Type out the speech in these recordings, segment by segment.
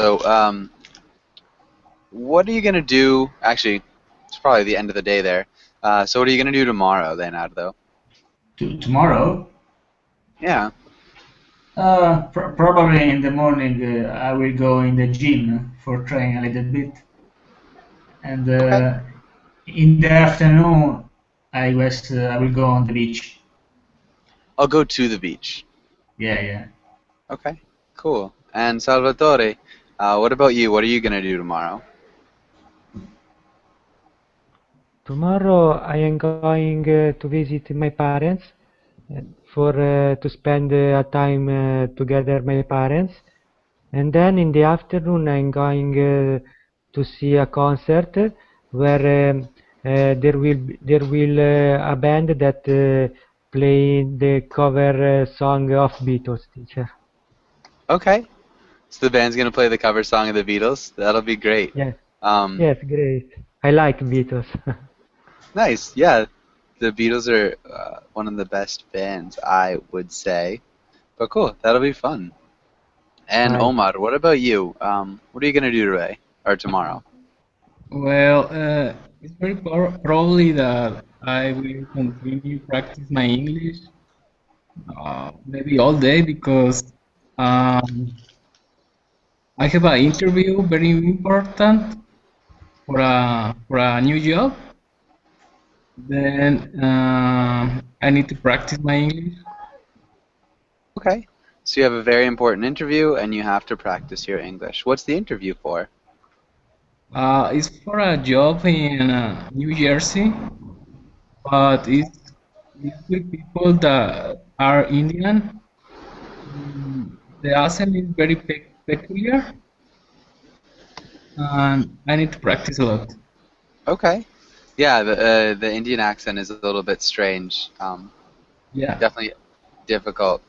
So, what are you gonna do? Actually, it's probably the end of the day there. So, what are you gonna do tomorrow, Leonardo? Tomorrow, Yeah. probably in the morning, I will go in the gym for train a little bit, and Okay. in the afternoon, I will go on the beach. I'll go to the beach. Yeah, yeah. Okay. Cool. And Salvatore, what about you? What are you gonna do tomorrow? Tomorrow I am going to visit my parents uh, for to spend a time together my parents, and then in the afternoon I'm going to see a concert where there will a band that play the cover song of Beatles, teacher. Okay. So the band's gonna play the cover song of the Beatles. That'll be great. Yes, Um, yes, great. I like Beatles. nice. Yeah. The Beatles are one of the best bands, I would say. But cool. That'll be fun. And Right. Omar, what about you? What are you gonna do today or tomorrow? Well, it's very probably that I will continue practice my English maybe all day because um, I have an interview very important for a new job. Then I need to practice my English. Okay. So you have a very important interview and you have to practice your English. What's the interview for? It's for a job in New Jersey, but it's with people that are Indian. The accent is very peculiar, and I need to practice a lot. Okay. Yeah, the Indian accent is a little bit strange. Yeah, Definitely difficult.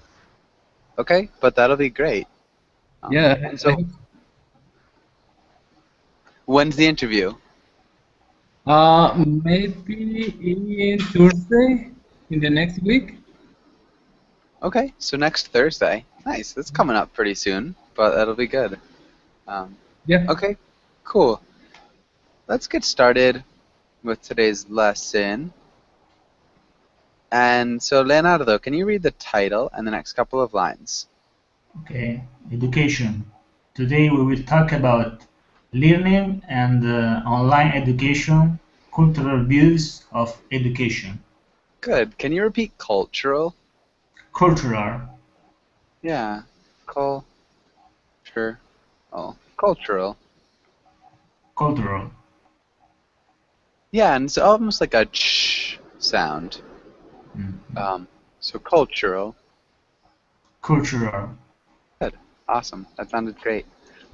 Okay, but that'll be great. yeah. And so, when's the interview? Maybe in Thursday in the next week. Okay, so next Thursday. Nice. That's coming up pretty soon, but that'll be good. Um, Yeah. okay, cool. Let's get started with today's lesson. And so, Leonardo, can you read the title and the next couple of lines? Okay. Education. Today we will talk about learning and online education, cultural views of education. Good. Can you repeat cultural? Cultural. Yeah. Culture. Oh, cultural. Cultural. Yeah, and it's almost like a ch sound. Mhm. Um, so cultural. Cultural. Good. Awesome. That sounded great.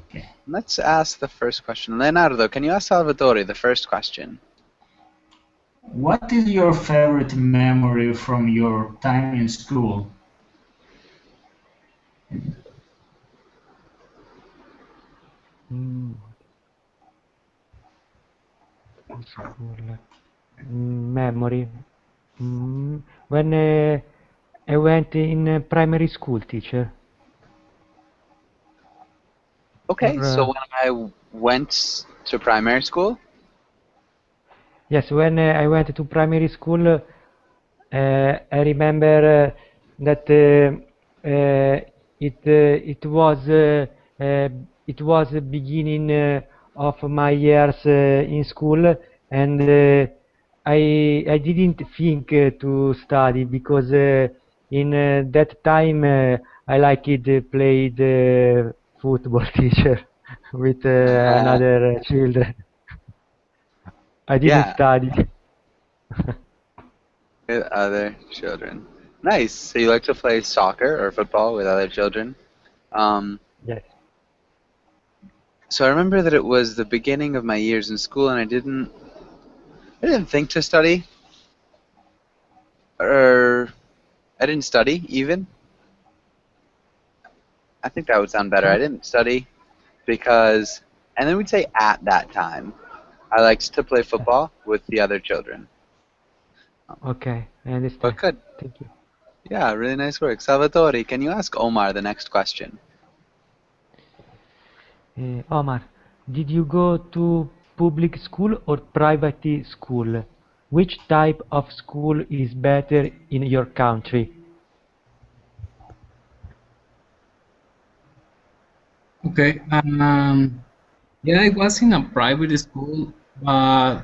Okay. Let's ask the first question. Leonardo, can you ask Salvatore the first question? What is your favorite memory from your time in school? Mm, school. Memory. When I went in primary school, teacher. Okay, Or so when I went to primary school, yes, when I went to primary school, I remember that uh, it was the beginning of my years in school, and I didn't think to study because in that time I liked played football teacher with another children. I didn't yeah, study. with other children. Nice. So you like to play soccer or football with other children? Um, Yes. so I remember that it was the beginning of my years in school, and I didn't think to study, or I didn't study even. I think that would sound better. I didn't study because, and then we'd say at that time, I liked to play football with the other children. Okay, I But understand. good. Thank you. Yeah, really nice work. Salvatore, can you ask Omar the next question? Omar, did you go to public school or private school? Which type of school is better in your country? Okay. Yeah, I was in a private school, but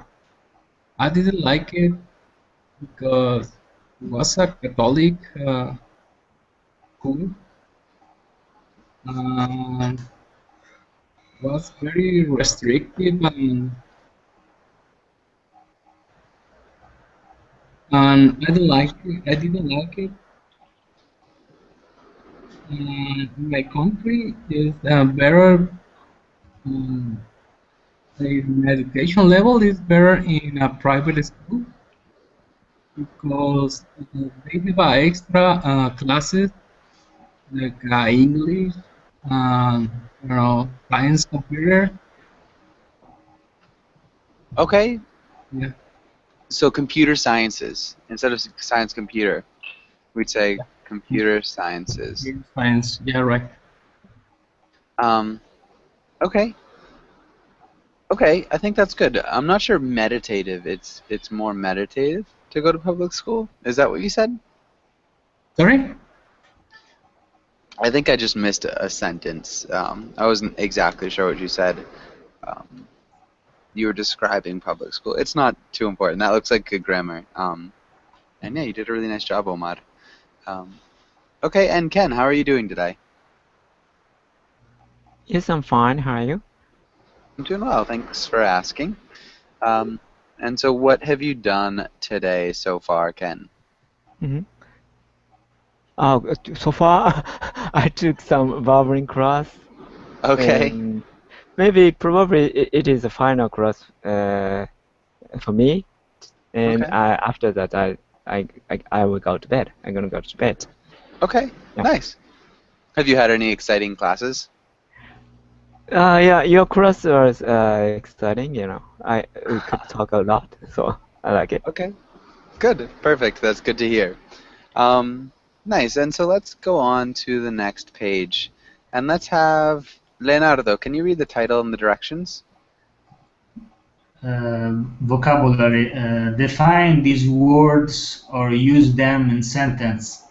I didn't like it because it was a Catholic school. Um, was very restrictive and I didn't like it. I didn't like it. In my country is better. Um, the education level is better in a private school because they have extra classes like English, science, computer. Okay, Yeah, so computer sciences instead of science computer, we'd say computer sciences. computer science. Yeah, right. Um, okay, okay, I think that's good. I'm not sure meditative. It's more meditative to go to public school. Is that what you said? Sorry. I think I just missed a sentence. I wasn't exactly sure what you said. Um, you were describing public school. It's not too important. That looks like good grammar. And yeah, you did a really nice job, Omar. Um, okay, and Ken, how are you doing today? Yes, I'm fine. How are you? I'm doing well. Thanks for asking. Um, and so, what have you done today so far, Ken? hmm so far I took some barbering class, Okay. and maybe probably it is the final class for me. And Okay. after that, I will go to bed. I'm gonna go to bed. Okay. Yeah. Nice. Have you had any exciting classes? Yeah, your class was exciting. We could talk a lot, so I like it. Okay. Good. Perfect. That's good to hear. Nice. And so let's go on to the next page. And let's have Leonardo. Can you read the title and the directions? Vocabulary. Define these words or use them in sentence.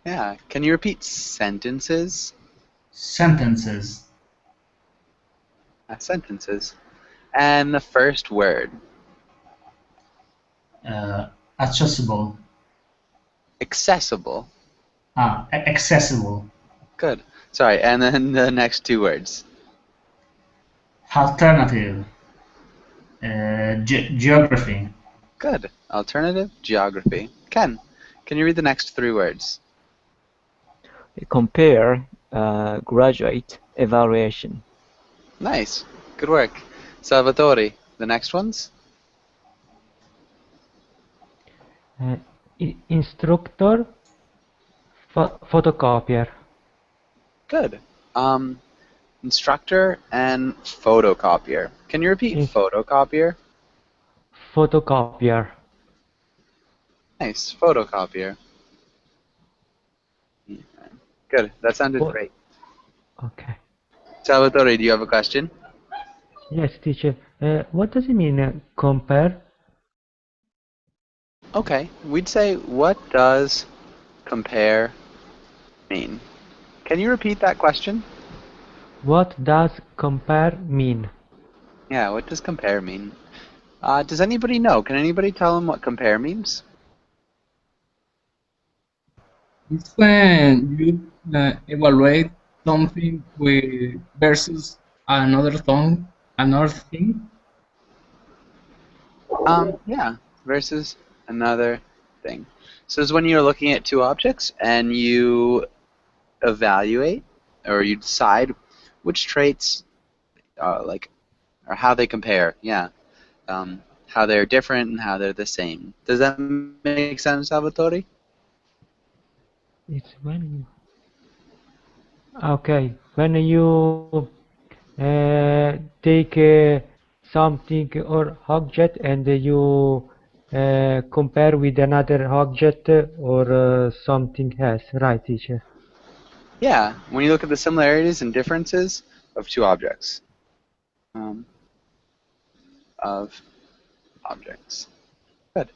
Yeah. Can you repeat sentences? Sentences. Sentences. And the first word. Accessible. Accessible. Accessible. Good. Sorry. And then the next two words. Alternative. Geography. Good. Alternative. Geography. Ken, can you read the next three words? Compare, graduate, evaluation. Nice. Good work. Salvatore, the next ones? Instructor, photocopier. Good. Instructor and photocopier. Can you repeat photocopier? Photocopier. Nice. Photocopier. Good. That sounded What? great. Okay. Salvatore, do you have a question? Yes, teacher. What does it mean, compare? Okay. We'd say, what does compare mean? Can you repeat that question? What does compare mean? Yeah, what does compare mean? Does anybody know? Can anybody tell them what compare means? It's when you evaluate something with versus another thing. Yeah, versus another thing. So it's when you're looking at two objects and you evaluate or you decide which traits, or how they compare. Yeah, how they're different and how they're the same. Does that make sense, Salvatore? It's when you... Okay, when you take something or object and you compare with another object or something else, right, teacher? Yeah, when you look at the similarities and differences, of two objects. Of objects. Good.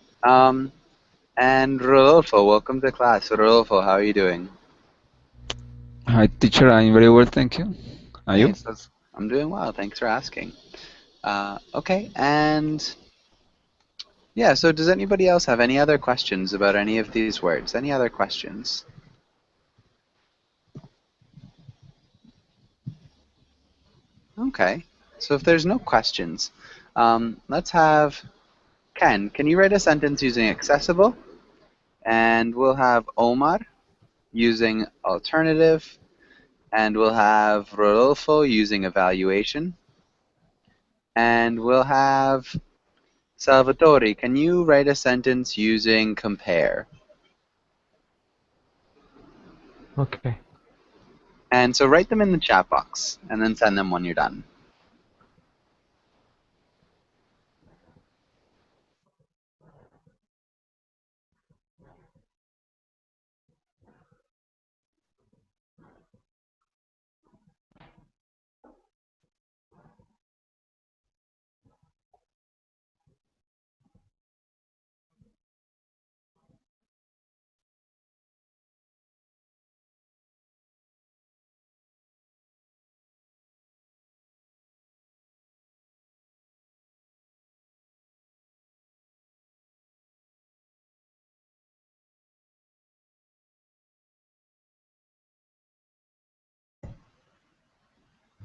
And Rodolfo, welcome to class. Rodolfo, how are you doing? Hi, teacher. I'm very well, thank you. Are you? Nice. I'm doing well. Thanks for asking. Okay, and yeah, so does anybody else have any other questions about any of these words? Any other questions? Okay, so if there's no questions, let's have Ken. Can you write a sentence using accessible? And we'll have Omar using alternative, and we'll have Rodolfo using evaluation, and we'll have Salvatore. Can you write a sentence using compare? Okay. And so write them in the chat box, and then send them when you're done.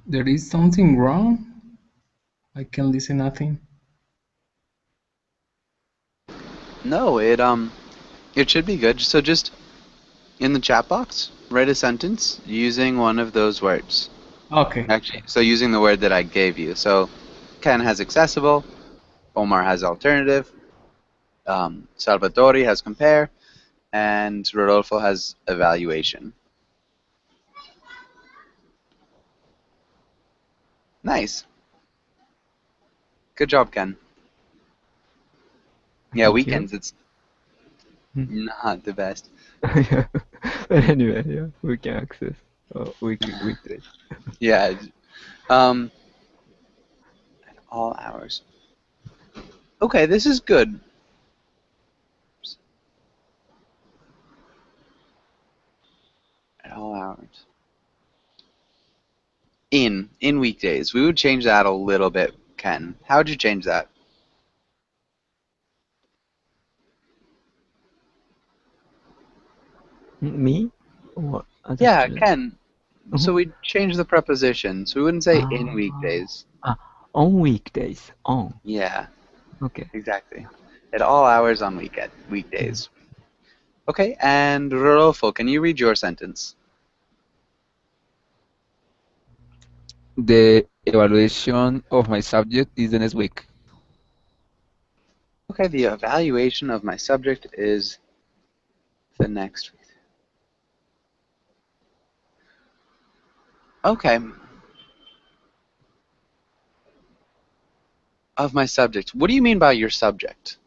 There is something wrong? I can listen nothing. No, it should be good. So just in the chat box, write a sentence using one of those words. Okay. Actually, so using the word that I gave you. So Ken has accessible, Omar has alternative, Salvatore has compare, and Rodolfo has evaluation. Nice. Good job, Ken. Yeah, Thank weekends, you. it's not the best. Yeah. But anyway, yeah, we can access weekdays. Yeah. At all hours. Okay, this is good. At all hours. In weekdays. We would change that a little bit, Ken. How would you change that? Me? What other Yeah, student? Ken. So we'd change the preposition. So we wouldn't say in Ah, weekdays. on weekdays. On. Yeah, Okay. exactly. At all hours on weekdays. Okay, and Rodolfo, can you read your sentence? The evaluation of my subject is the next week. Okay, the evaluation of my subject is the next week. Okay. Of my subject. What do you mean by your subject?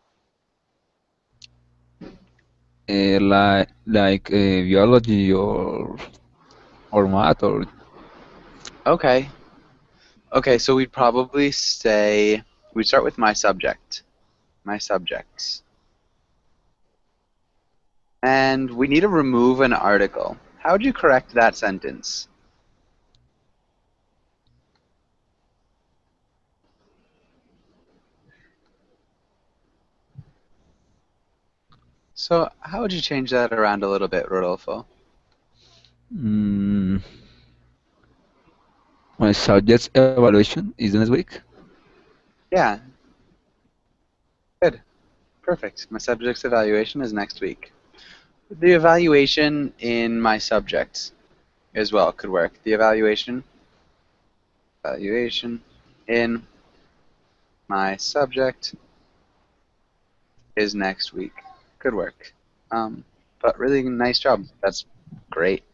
Like biology or math or Okay. Okay, so we'd probably say we'd start with my subject. My subjects. And we need to remove an article. How would you correct that sentence? So how would you change that around a little bit, Rodolfo? mm, my subject's evaluation is the next week. Yeah. Good. Perfect. My subject's evaluation is next week. The evaluation in my subject as well could work. The evaluation in my subject is next week. Could work. But really nice job. That's great.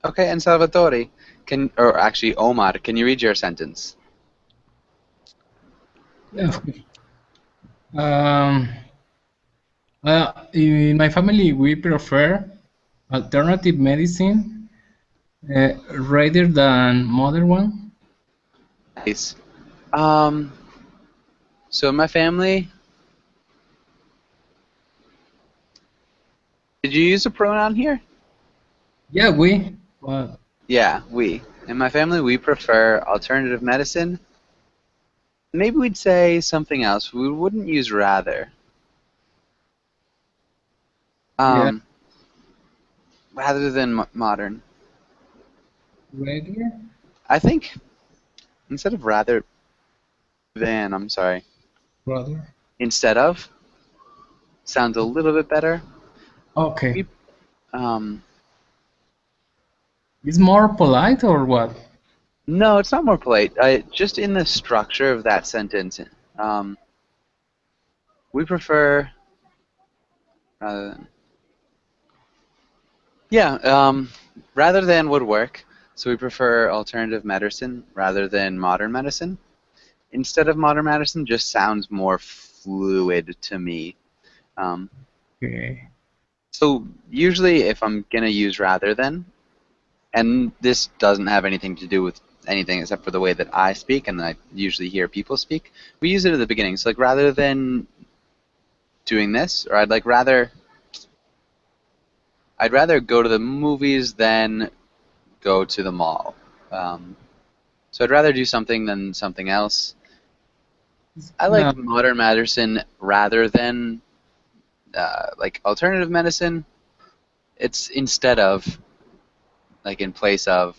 Okay, and Salvatore, or actually Omar, can you read your sentence? Yeah. In my family, we prefer alternative medicine Rather than mother one? Nice. Um, so in my family, did you use a pronoun here? Yeah, we. Well, Yeah, we. In my family, we prefer alternative medicine. Maybe we'd say something else. We wouldn't use rather. yeah, Um, rather than modern. rather, I think instead of rather than, I'm sorry, brother. instead of sounds a little bit better. Okay. We, um, It's more polite or what? no, it's not more polite. Just in the structure of that sentence, um, we prefer rather than. Yeah, rather than would work. So we prefer alternative medicine rather than modern medicine. Instead of modern medicine, just sounds more fluid to me. Um, Okay. so usually, if I'm gonna use rather than, and this doesn't have anything to do with anything except for the way that I speak and I usually hear people speak, we use it at the beginning. So like rather than doing this, or I'd rather go to the movies than go to the mall. Um, so I'd rather do something than something else. I No, like modern medicine rather than like alternative medicine. It's instead of, like in place of.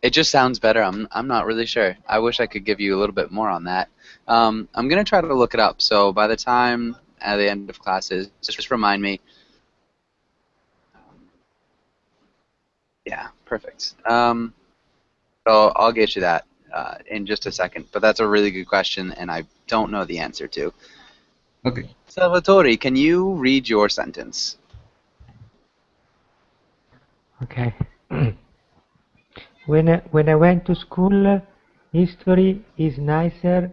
It just sounds better. I'm not really sure. I wish I could give you a little bit more on that. I'm gonna try to look it up. So by the time at the end of classes, just remind me. Yeah, perfect. So I'll get you that in just a second. But that's a really good question, and I don't know the answer to. okay. Salvatore, can you read your sentence? Okay. When I went to school, history is nicer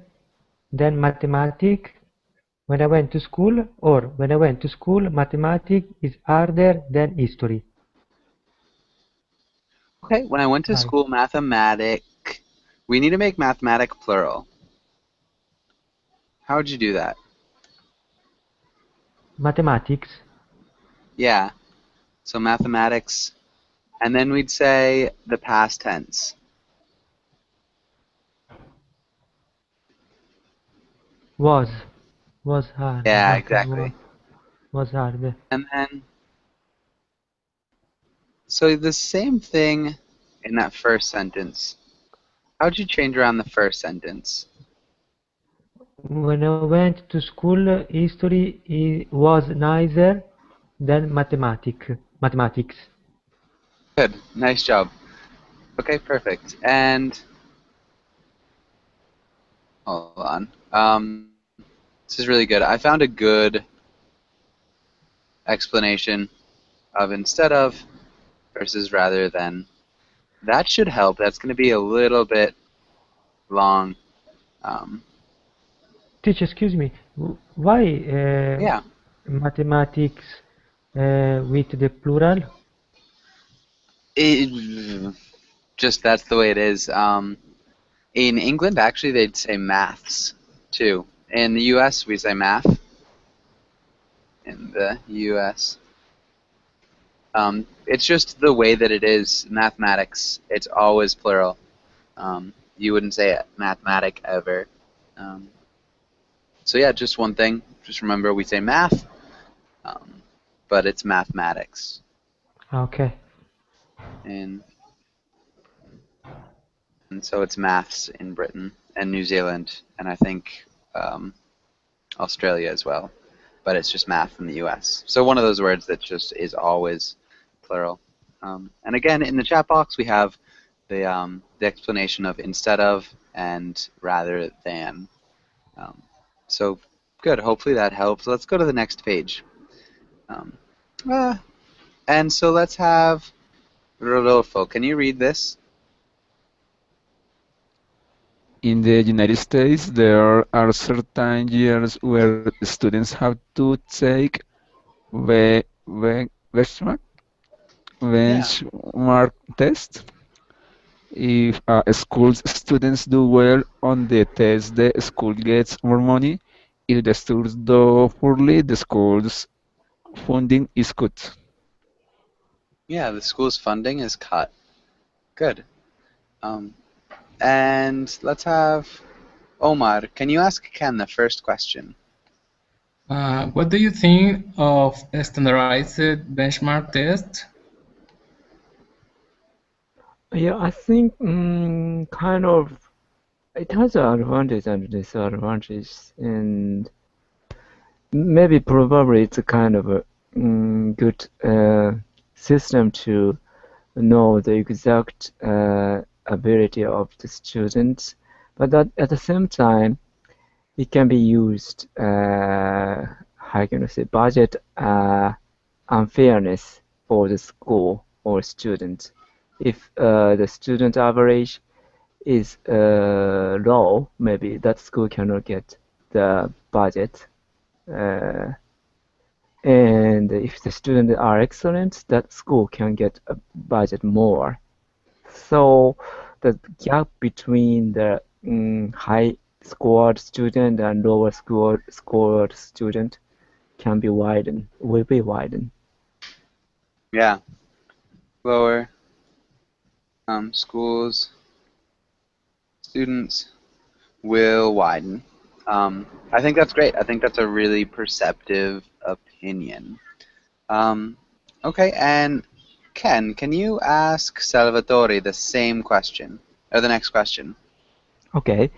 than mathematics. When I went to school, mathematics is harder than history. Okay, when I went to Right. school, mathematic. We need to make mathematic plural. How would you do that? Mathematics Yeah, so mathematics, and then we'd say the past tense. was was hard. Yeah, Okay, exactly. was hard. And then, so the same thing in that first sentence. How'd you change around the first sentence? When I went to school, history was nicer than mathematics. Good, nice job. Okay, perfect. And hold on. This is really good. I found a good explanation of instead of versus rather than. That should help. That's going to be a little bit long. Um, Teacher, excuse me, why yeah, mathematics with the plural? it, just that's the way it is. In England, actually, they'd say maths too. In the U.S., we say math. In the U.S., it's just the way that it is. Mathematics, it's always plural. You wouldn't say mathematic ever. Um, so yeah, just one thing. Just remember, we say math, um, but it's mathematics. Okay. And so it's maths in Britain and New Zealand, and I think um, Australia as well. But it's just math in the U.S. So one of those words that just is always plural. And again, in the chat box, we have the explanation of instead of and rather than. Um, so good. Hopefully that helps. Let's go to the next page. Um, uh, and so let's have Rodolfo. Can you read this? In the United States, there are certain years where students have to take the question mark? benchmark test. If a school's students do well on the test, the school gets more money. If the students do poorly, the school's funding is cut. Yeah, the school's funding is cut. Good. Um, and let's have Omar. Can you ask Ken the first question? What do you think of a standardized benchmark test? Yeah, I think kind of it has advantage and disadvantages, and maybe probably it's a kind of a good system to know the exact ability of the students, but that at the same time it can be used how can I say budget unfairness for the school or student. If the student average is low, maybe that school cannot get the budget. Uh, and if the students are excellent, that school can get a budget more. So the gap between the high scored student and lower scored student can be widened, will be widened. Yeah, lower schools, students will widen. I think that's great. I think that's a really perceptive opinion. Um, okay, and Ken, can you ask Salvatore the same question, or the next question? Okay.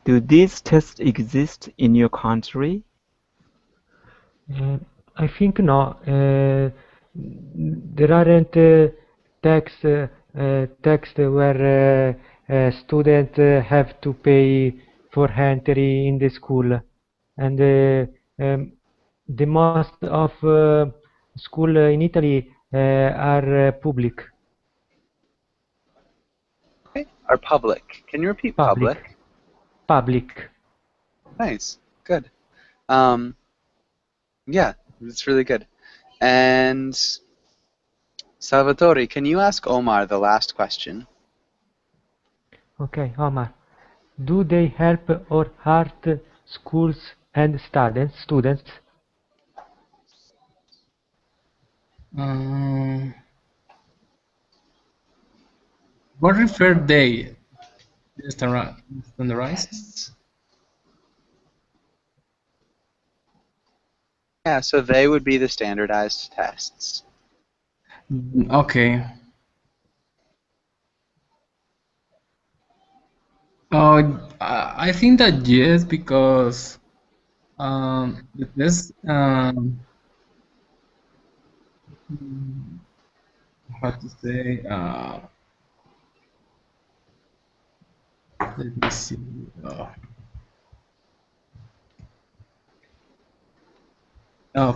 Do these tests exist in your country? Uh, I think no. There aren't text where students have to pay for entry in the school, and the most of school in Italy are public. Okay, are public. Can you repeat Public. public? Public. Nice, good. Um, yeah, it's really good. And Salvatore, can you ask Omar the last question? Okay, Omar. Do they help or hurt schools and students? Um, what refer they? The standardized? Yes. Yeah, so they would be the standardized tests. Okay. I think that yes, because this mm, how to say let me see.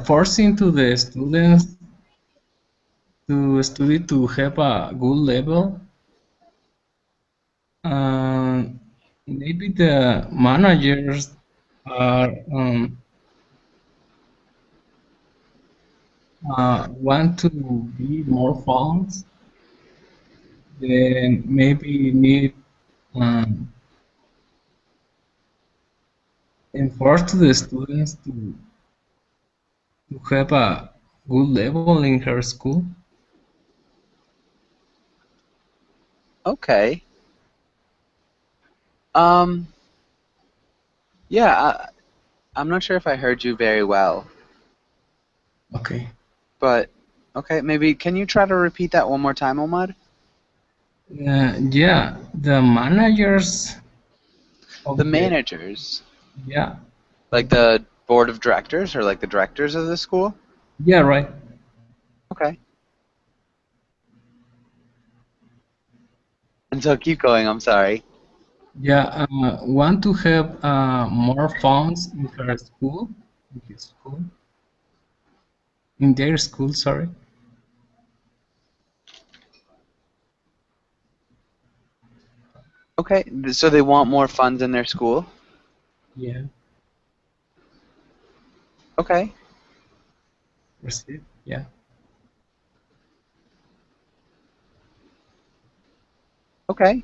Forcing to the students to study to have a good level. Um, Maybe the managers are want to be more funds, then maybe need um, enforce to the students to have a good level in her school. Okay. Um, yeah, I'm not sure if I heard you very well, Okay. but okay, maybe can you try to repeat that one more time, Omar? Yeah, the managers The of the managers, yeah like of the the board of directors or like the directors of the school? yeah right. Okay. And so keep going, I'm sorry. Yeah, want to have more funds in her school, in his school, in their school. Sorry. Okay, so they want more funds in their school? Yeah. Okay. Proceed. Yeah. Okay.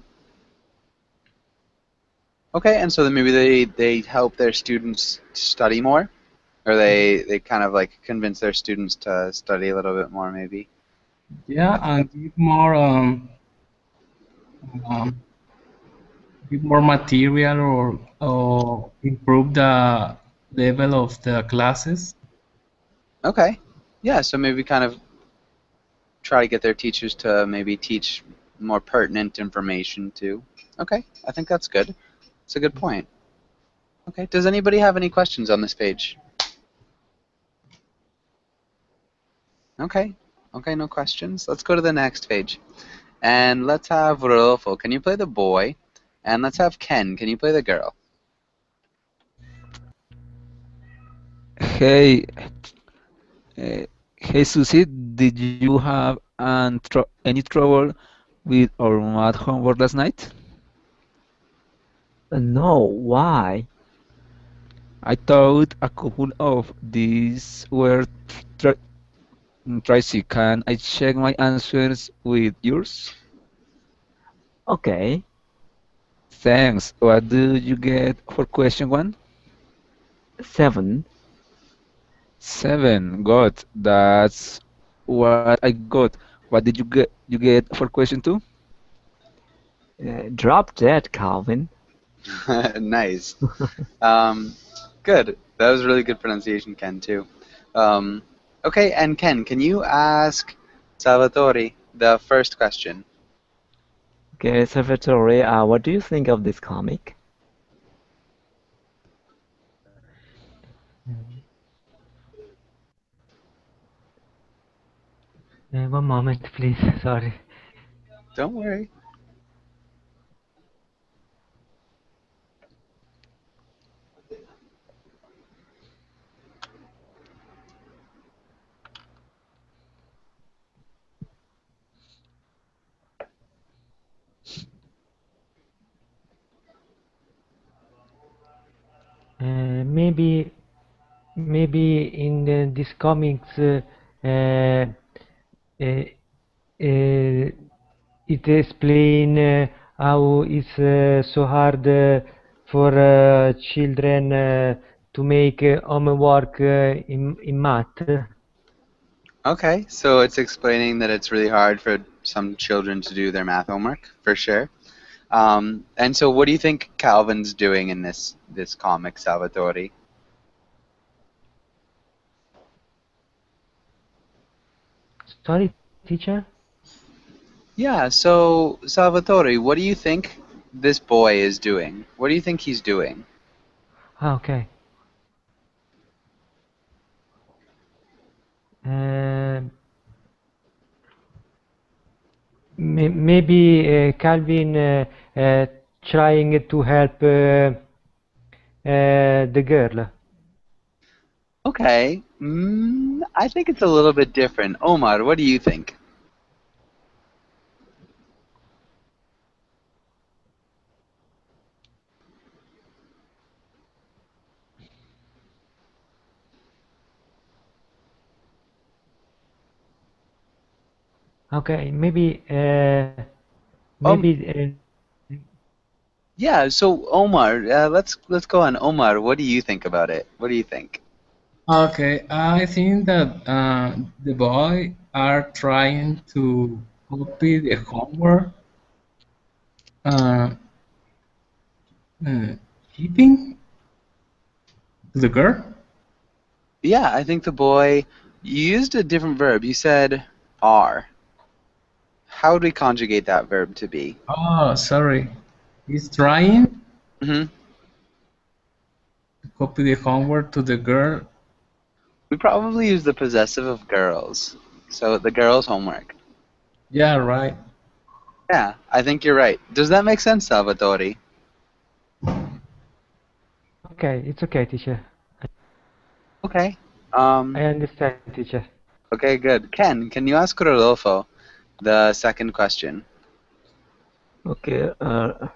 Okay, and so then maybe they help their students study more, or they kind of like convince their students to study a little bit more, maybe. Yeah, and um, give more material or improve the level of the classes. Okay. Yeah, so maybe kind of try to get their teachers to maybe teach more pertinent information too. Okay, I think that's good. It's a good point. Okay, does anybody have any questions on this page? Okay, okay, no questions. Let's go to the next page. And let's have Rodolfo. Can you play the boy? And let's have Ken. Can you play the girl? Hey, uh, hey Susie, did you have any trouble with our math homework last night? No, why? I thought a couple of these were tricky. Can I check my answers with yours? Okay, Thanks. What do you get for question one? 7. 7. Good. That's what I got. What did you get for question two? Drop that, Calvin. Nice. Um, good. That was really good pronunciation, Ken, too. Um, okay, and Ken, can you ask Salvatore the first question? Okay, Salvatore, what do you think of this comic? One moment, please. Sorry. Don't worry. Maybe in these comics, uh, uh, it explain how it's so hard for children to make homework in math. Okay, so it's explaining that it's really hard for some children to do their math homework, for sure. And so what do you think Calvin's doing in this comic, Salvatore? Sorry, teacher? Yeah, so Salvatore, what do you think this boy is doing? What do you think he's doing? Ah, okay. Uh, Maybe Calvin trying to help the girl. Okay, I think it's a little bit different. Omar, what do you think? Okay, Um, maybe yeah, so Omar, let's go on. Omar, what do you think about it? What do you think? Okay, I think that the boy are trying to copy the homework, uh, uh, keeping to the girl. Yeah, I think the boy, you used a different verb. You said are. How do we conjugate that verb to be? Oh, sorry. He's trying Hmm. to copy the homework to the girl. We probably use the possessive of girls. So the girls' homework. Yeah, right. Yeah, I think you're right. Does that make sense, Salvatore? okay, it's okay, teacher. Okay. I understand, teacher. Okay, good. Ken, can you ask Rodolfo the second question? Okay,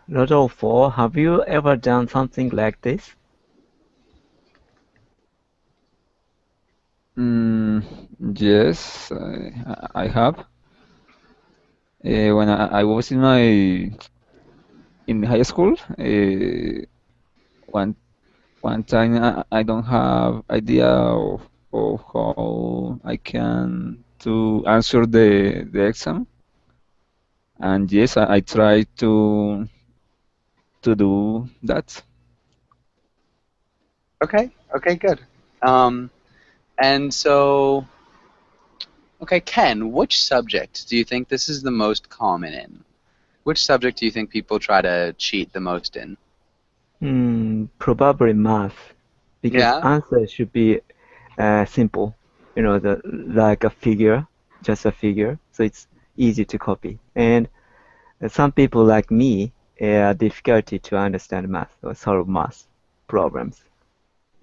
Rodolfo, have you ever done something like this? Mm, yes, I have. When I was in my in high school, one one time I don't have idea of how I can to answer the exam, and yes, I try to do that. Okay. Okay. Good. Um, and so, okay, Ken, which subject do you think this is the most common in? Which subject do you think people try to cheat the most in? Probably math, because Yeah. answer should be simple. Like a figure, just a figure, so it's easy to copy. And some people like me difficulty to understand math or solve math problems.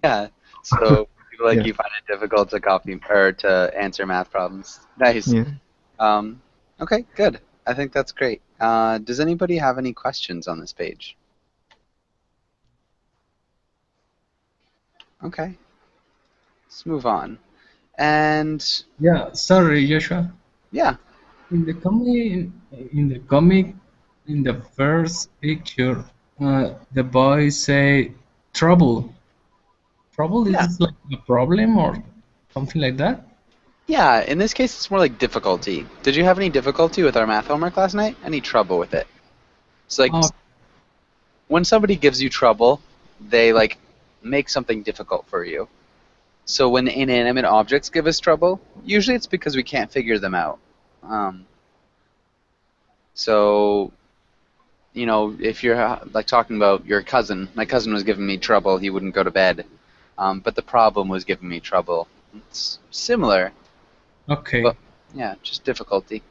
Yeah. So people like Yeah, you find it difficult to copy or to answer math problems. Nice. yeah. Um, okay, good. I think that's great. Does anybody have any questions on this page? Okay, let's move on. And Yeah, sorry, Joshua. yeah, In the comic, in the first picture, the boy say trouble. Trouble yeah, is like a problem or something like that. yeah. In this case, it's more like difficulty. Did you have any difficulty with our math homework last night? Any trouble with it? It's like Oh, when somebody gives you trouble, they like make something difficult for you. So when inanimate objects give us trouble, usually it's because we can't figure them out. Um, so if you're like talking about your cousin, my cousin was giving me trouble. He wouldn't go to bed, but the problem was giving me trouble. It's similar, but okay. yeah, just difficulty.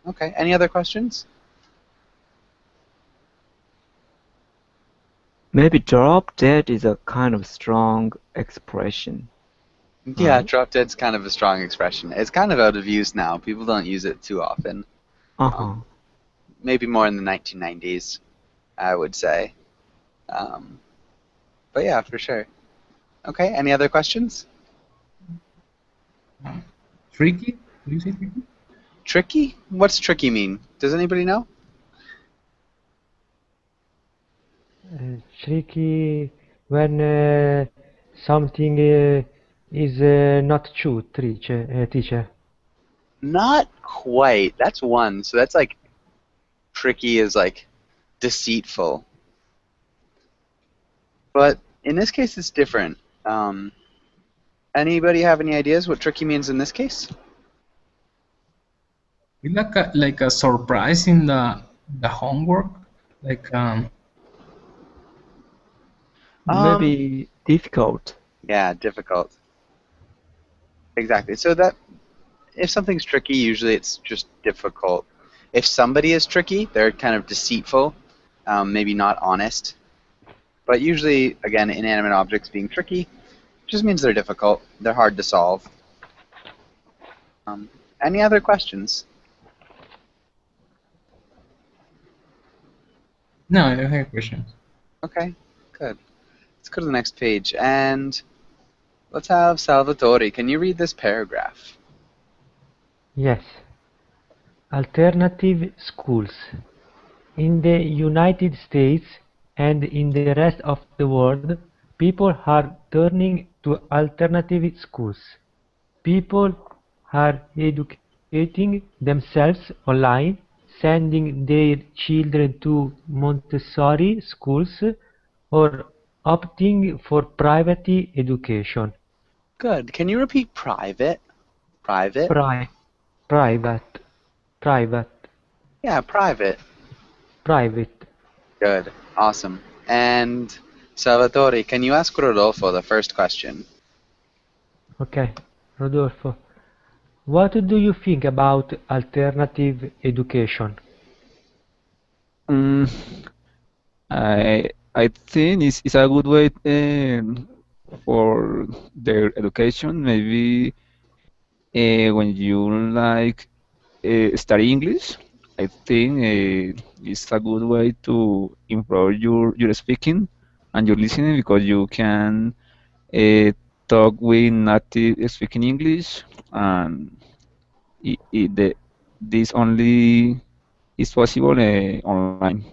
Okay. Any other questions? Maybe drop dead is a kind of strong expression, Yeah, right? drop dead's kind of a strong expression. It's kind of out of use now. People don't use it too often. Uh-huh. Um, maybe more in the 1990s, I would say. Um, but yeah, for sure. Okay. Any other questions? Tricky? Do you say tricky? Tricky? What's tricky mean? Does anybody know? Tricky when something is not true, teacher. Not quite. That's one. So that's like tricky is like deceitful. But in this case, it's different. Um, Anybody have any ideas what tricky means in this case? It's like a surprise in the homework. Like Um, Maybe difficult. yeah, difficult. Exactly. So that if something's tricky, usually it's just difficult. If somebody is tricky, they're kind of deceitful, maybe not honest. But usually, again, inanimate objects being tricky just means they're difficult. They're hard to solve. Um, any other questions? no, I don't have questions. Okay, good. Let's go to the next page and let's have Salvatore. Can you read this paragraph? Yes. Alternative schools. In the United States and in the rest of the world, people are turning to alternative schools. People are educating themselves online, sending their children to Montessori schools, or opting for private education. Good. Can you repeat private? Private? Pri- private, private, Yeah, private. private. Good. Awesome. And Salvatore, can you ask Rodolfo the first question? Okay, Rodolfo, what do you think about alternative education? Mm, I think it's a good way for their education. Maybe when you like study English, I think it's a good way to improve your speaking and your listening because you can uh, talk with native speaking English and it This only is possible online.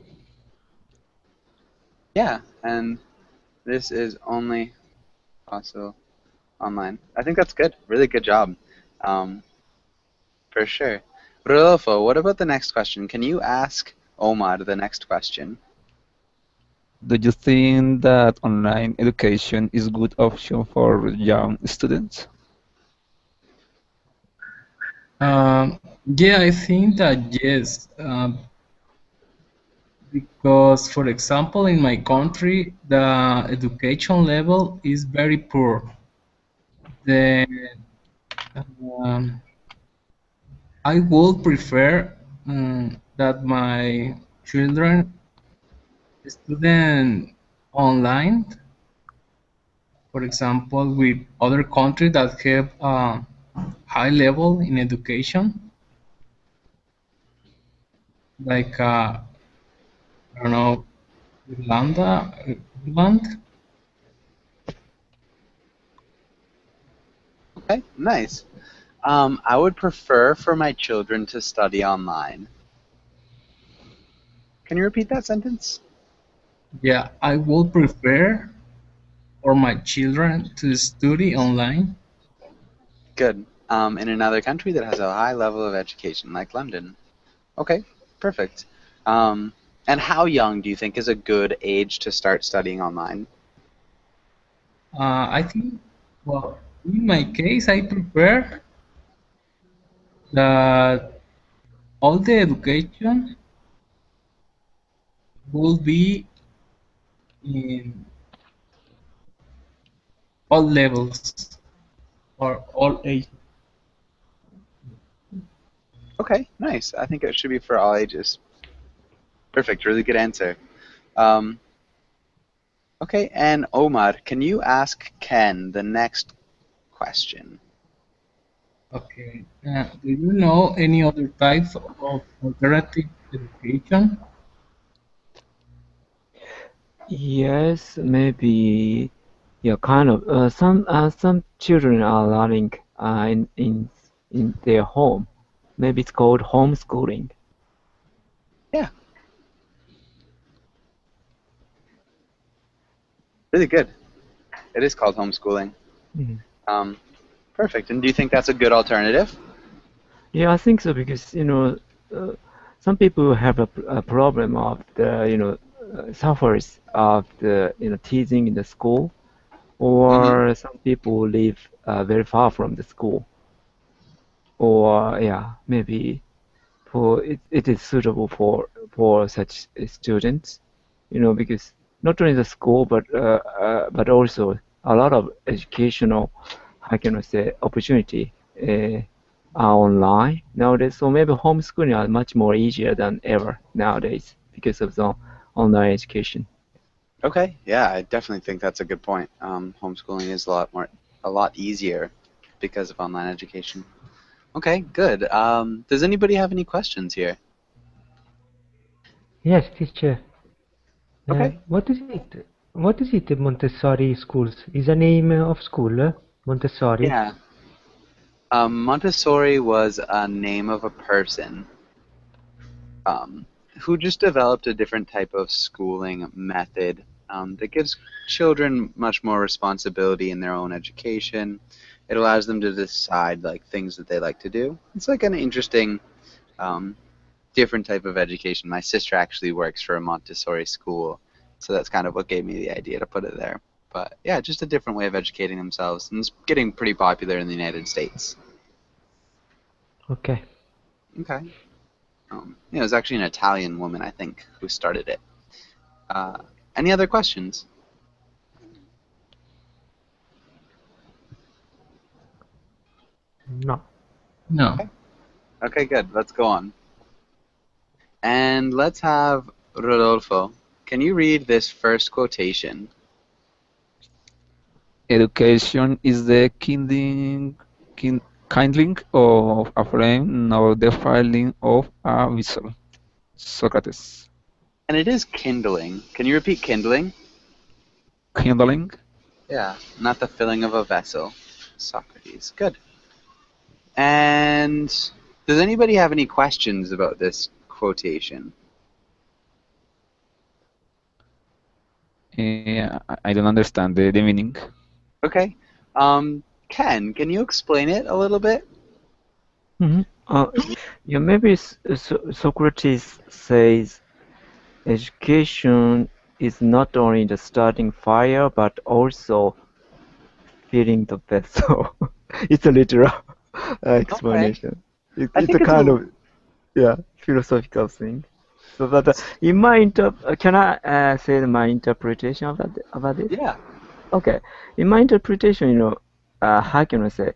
Yeah, and this is only possible online. I think that's good. Really good job. Um, for sure. Rodolfo, what about the next question? Can you ask Omar the next question? Do you think that online education is good option for young students? Yeah, I think that yes, because for example, in my country, the education level is very poor. The um, I would prefer that my children student online, for example, with other countries that have high level in education, like I don't know, Irland. Okay, nice. I would prefer for my children to study online. Can you repeat that sentence? Yeah, I would prefer for my children to study online. Good. In another country that has a high level of education, like London. Okay, perfect. Um, and how young do you think is a good age to start studying online? I think, well, in my case, I prefer that all the education will be in all levels or all ages. Okay, nice. I think it should be for all ages. Perfect. Really good answer. Um, okay, and Omar, can you ask Ken the next question? Okay. Do you know any other types of alternative education? Yes, maybe. Yeah, kind of. Some children are learning in their home. Maybe it's called homeschooling. Yeah, really good. It is called homeschooling. Mm. Um, perfect. And do you think that's a good alternative? Yeah, I think so because uh, some people have a problem of the suffers of the teasing in the school, Mm-hmm. or some people live very far from the school, or yeah, maybe it is suitable for such students, because not only the school but also a lot of educational, how can I say, opportunity are online nowadays. So maybe homeschooling are much more easier than ever nowadays because of the online education. Okay, yeah, I definitely think that's a good point. Homeschooling is a lot easier because of online education. Okay, good. Does anybody have any questions here? Yes, teacher. Okay. What is it? What is it, Montessori schools? Is a name of school, Montessori? Yeah. Montessori was a name of a person um, who just developed a different type of schooling method that gives children much more responsibility in their own education. It allows them to decide like things that they like to do. It's like an interesting, um, different type of education. My sister actually works for a Montessori school, so that's kind of what gave me the idea to put it there. But yeah, just a different way of educating themselves, and it's getting pretty popular in the United States. Okay. Okay. It was actually an Italian woman, I think, who started it. Uh, any other questions? No. No. Okay. Okay, good. Let's go on. And let's have Rodolfo. Can you read this first quotation? Education is the kindling of a flame, not the filing of a whistle. Socrates. And it is kindling. Can you repeat kindling? Kindling. Yeah, not the filling of a vessel. Socrates. Good. And Does anybody have any questions about this quotation? I don't understand the meaning. Okay. Ken, can you explain it a little bit? Mm-hmm. Maybe Socrates says education is not only the starting fire but also filling the vessel. It's a literal Okay. explanation. I It's a think it's kind a of philosophical thing. So, but in my can I say my interpretation about this? yeah. Okay, in my interpretation, how can I say?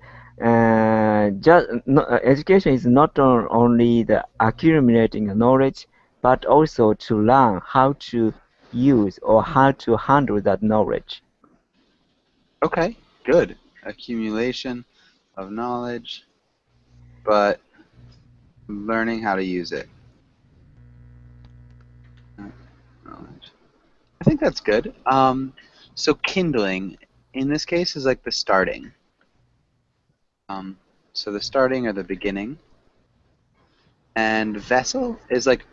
Just no, education is not only the accumulating knowledge, but also to learn how to use or how to handle that knowledge. Okay. Good. Accumulation of knowledge, but learning how to use it. Knowledge. I think that's good. So kindling in this case is like the starting. Um, so the starting or the beginning, and vessel is like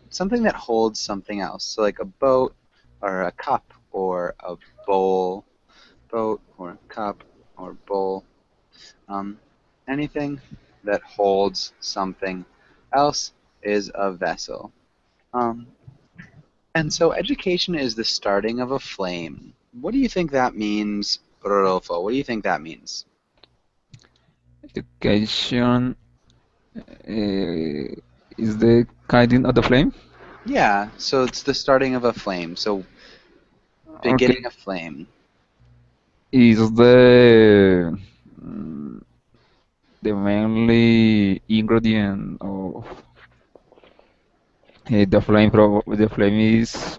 something that holds something else. So like a boat or a cup or a bowl, boat or cup or bowl. Um, anything that holds something else is a vessel. Um, and so education is the starting of a flame. What do you think that means, Rodolfo? What do you think that means? Education is the kindling of the flame. Yeah, so it's the starting of a flame. So Okay, beginning a flame. is mm, the mainly ingredient of the flame. The flame is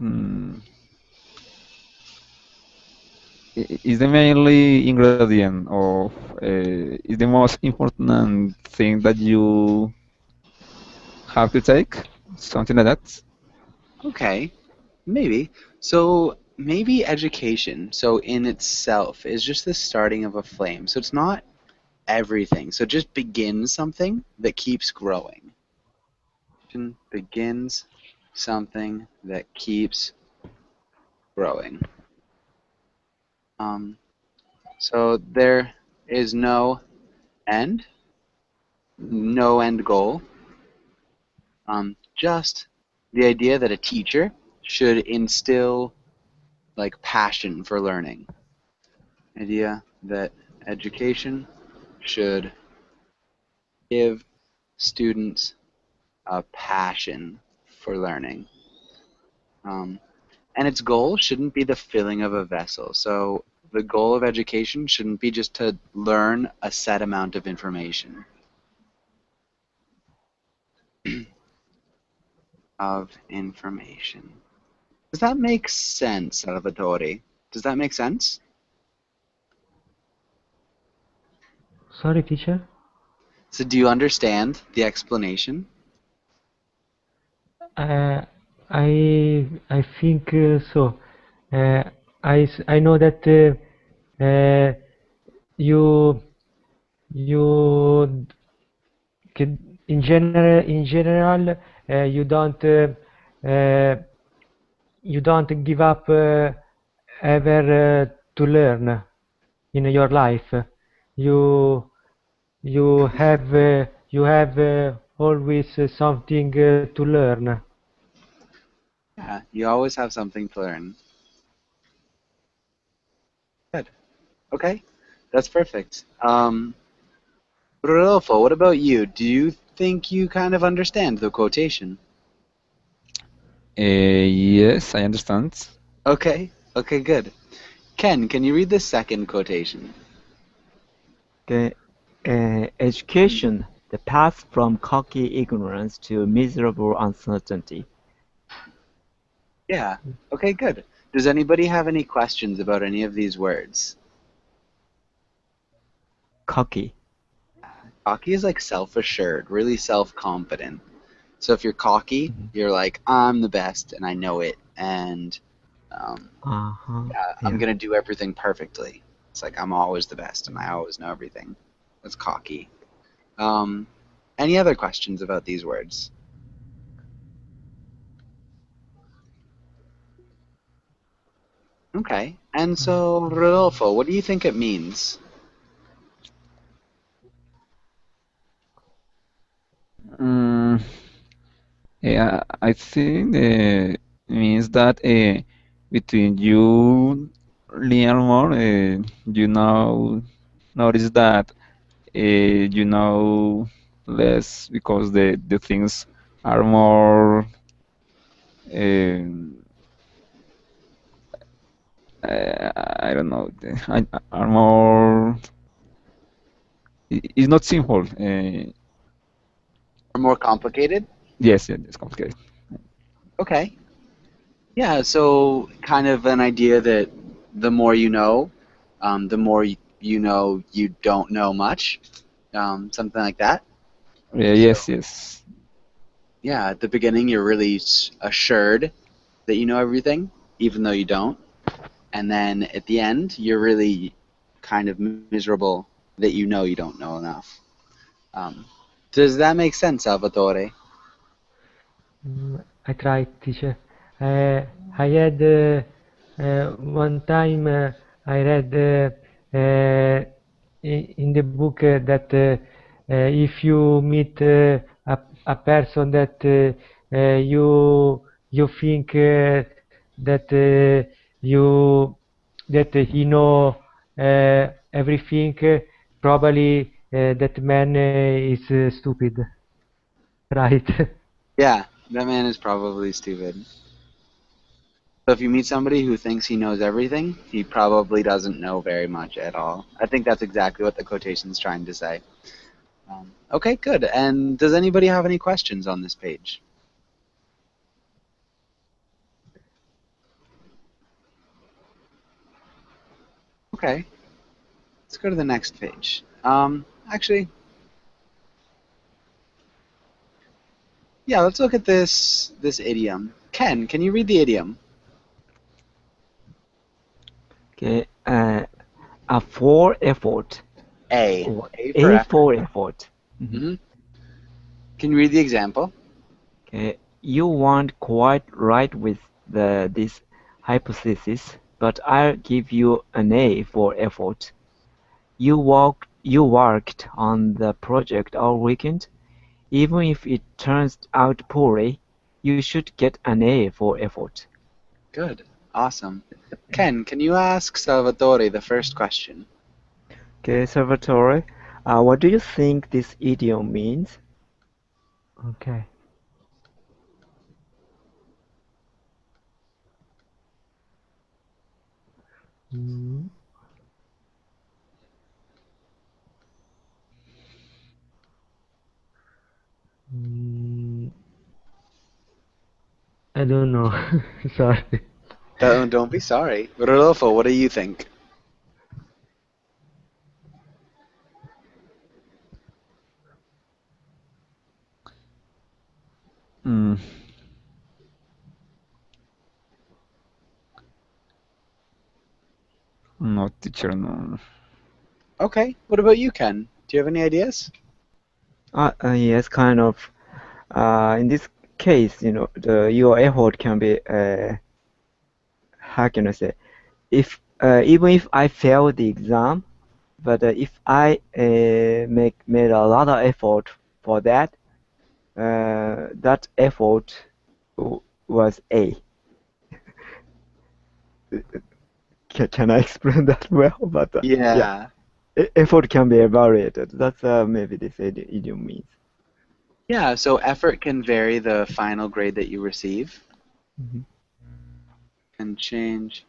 is the mainly ingredient of is the most important thing that you have to take, something like that. Okay, maybe. So maybe education, so in itself, is just the starting of a flame. So it's not everything. So it just begins something that keeps growing. Begins something that keeps growing. Um, so there is end, no end goal. Just the idea that a teacher should instill like passion for learning. Idea that education should give students a passion for learning. Um, and its goal shouldn't be the filling of a vessel. So the goal of education shouldn't be just to learn a set amount of information. Of information. Does that make sense, Salvatore? Does that make sense? Sorry, teacher. So do you understand the explanation? Uh, I think so. Uh, I know that you you in general uh, you don't give up ever to learn in your life. You you have always something to learn. Yeah, you always have something to learn. Good. Okay, that's perfect. Rodolfo, what about you? Do you think you kind of understand the quotation? Yes, I understand. Okay, okay, good. Ken, can you read the second quotation? Okay, education, the path from cocky ignorance to miserable uncertainty. Yeah, okay, good. Does anybody have any questions about any of these words? Cocky. Cocky is like self-assured, really self-confident. So if you're cocky, Mhm. you're like, I'm the best and I know it, and Uh-huh. yeah, I'm Yeah. gonna do everything perfectly. It's like I'm always the best and I always know everything. That's cocky. Um, Any other questions about these words? Okay. And so, Rodolfo, what do you think it means? Mm, yeah, I think means that between you learn more, you now notice that you know less because the things are more um, I don't know are more it's not simple. Or more complicated? Yes, yeah, it's complicated. Okay. Yeah, so kind of an idea that the more you know, the more you know you don't know much, something like that. So, Yes, yes. yeah, at the beginning, you're really assured that you know everything, even though you don't. And then at the end, you're really kind of miserable that you don't know enough. Um, does that make sense, Salvatore? I tried, teacher. I had one time I read in the book that if you meet a person that you think that you that he know everything, probably that man is stupid, right? Yeah, that man is probably stupid. So if you meet somebody who thinks he knows everything, he probably doesn't know very much at all. I think that's exactly what the quotation's trying to say. Okay, good. And does anybody have any questions on this page? Okay, let's go to the next page. Actually, yeah, let's look at this idiom. Ken, can you read the idiom? Okay, a for effort A. or A for A effort. for effort. Mhm. hmm Can you read the example? Okay, you weren't quite right with this hypothesis, but I'll give you an A for effort. You worked on the project all weekend. Even if it turns out poorly, you should get an A for effort. Good. Awesome. Ken, can you ask Salvatore the first question? Okay, Salvatore, what do you think this idiom means? Okay. Mm, mm, I don't know. Sorry. Don't be sorry. Rodolfo, what do you think? Mm, no, teacher, no. Okay. What about you, Ken? Do you have any ideas? Yes, kind of. In this case, your effort can be, how can I say, if even if I fail the exam, but if I made a lot of effort for that, that effort was A. Can I explain that well? But yeah, Yeah. effort can be evaluated. That's maybe this idiom means. Yeah, so effort can vary the final grade that you receive. Mhm. Can change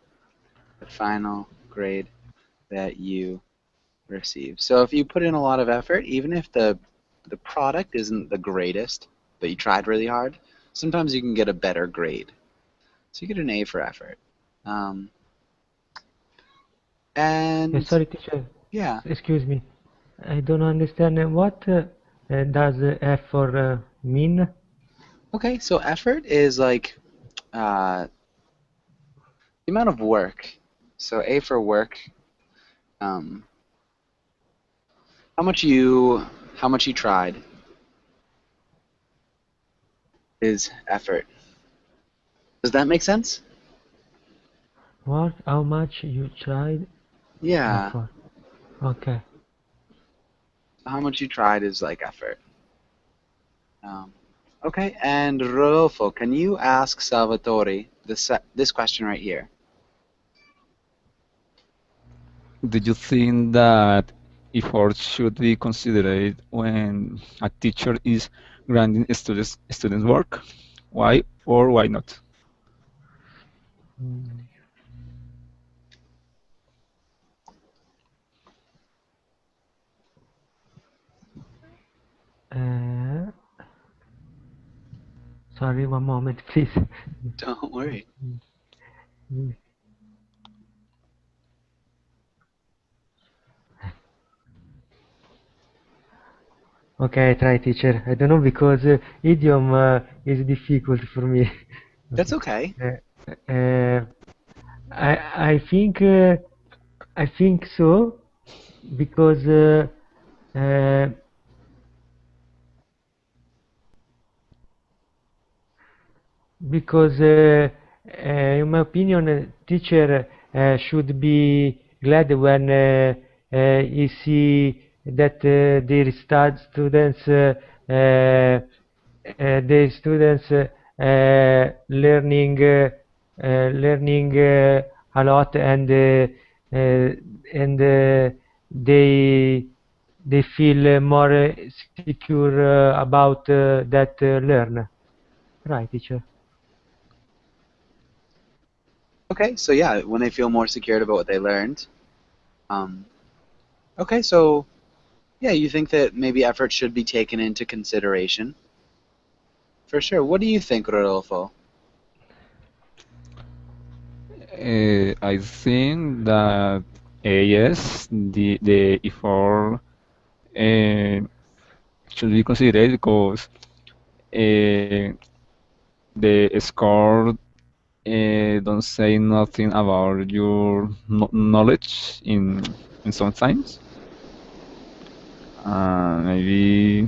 the final grade that you receive. So if you put in a lot of effort, even if the product isn't the greatest, but you tried really hard, sometimes you can get a better grade. So you get an A for effort. Um, and Sorry, teacher. yeah, Excuse me. I don't understand what does F for mean? okay. So effort is like the amount of work. So A for work. Um, how much you how much you tried. is effort. Does that make sense? What? How much you tried? Yeah. Effort. Okay. How much you tried is like effort. Um, okay, and Rodolfo, can you ask Salvatore this question right here? Do you think that effort should be considered when a teacher is granting students work? Why or why not? Mm. Uh, Sorry, one moment, please. Don't worry. Mm. Okay, I try, teacher. I don't know because idiom is difficult for me. That's Okay. okay. Uh, I think so because uh, because in my opinion, teacher should be glad when he see that their students the students learning a lot uh, and they feel more secure about that learn. Right, teacher. Okay, so yeah, when they feel more secured about what they learned. Um, okay, so yeah, you think that maybe effort should be taken into consideration? For sure. What do you think, Rodolfo? I think that yes, the effort uh, should be considered because uh, the score don't say nothing about your knowledge in some times. Maybe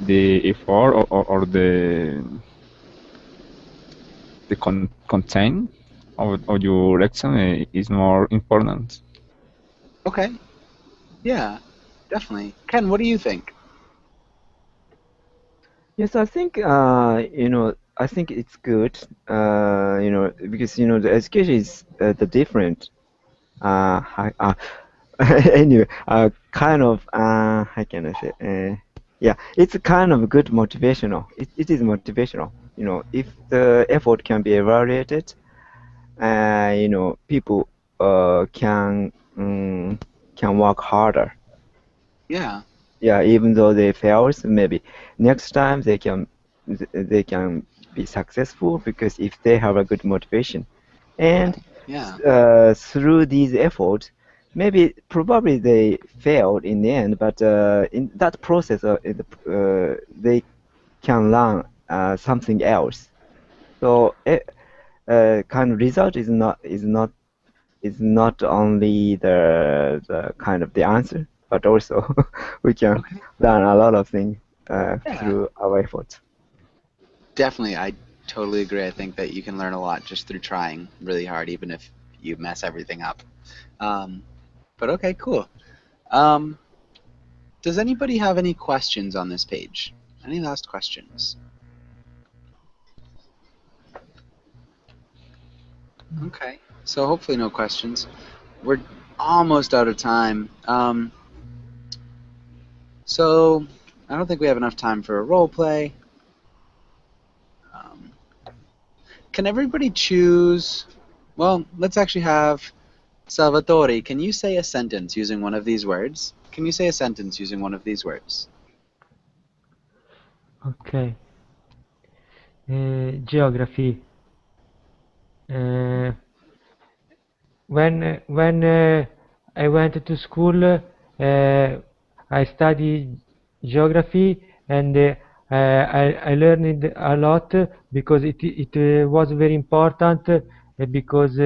the effort or the content of your exam is more important. Okay, yeah, definitely. Ken, what do you think? Yes, I think I think it's good. Because the education is the different. Anyway, kind of how can I say? Yeah, it's kind of good motivational. It is motivational. If the effort can be evaluated, people can work harder. Yeah, Yeah, even though they fails, maybe next time they can be successful because if they have a good motivation, and yeah, through these efforts, maybe probably they failed in the end, but in that process, they can learn something else. So kind of result is not only the kind of the answer, but also we can okay. learn a lot of things Yeah, through our efforts. definitely. I totally agree. I think that you can learn a lot just through trying really hard, even if you mess everything up. Um, but okay, cool. Um, does anybody have any questions on this page? Any last questions? Okay, so hopefully no questions. We're almost out of time. So I don't think we have enough time for a role play. Um, can everybody choose? Well, let's actually have Salvatore. Can you say a sentence using one of these words? Can you say a sentence using one of these words? Okay. Geography. Uh, when I went to school, I studied geography and I learned a lot because it was very important because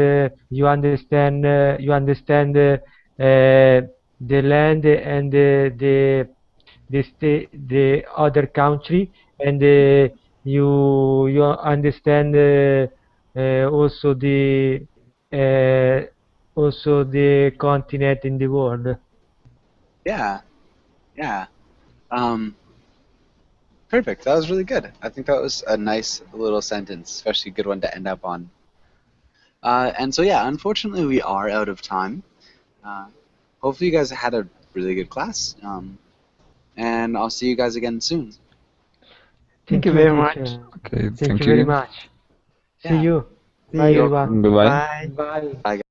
you understand the land and the other country and you understand uh, also the continent in the world. Yeah, yeah. Um, Perfect. That was really good. I think that was a nice little sentence, especially a good one to end up on. And so, yeah, unfortunately, we are out of time. Uh, Hopefully, you guys had a really good class. And I'll see you guys again soon. Thank you Thank you, very much. teacher. Okay, Thank thank you very you. much. See Yeah. you. See Bye, you. everyone. Bye bye. Bye. Bye. Bye.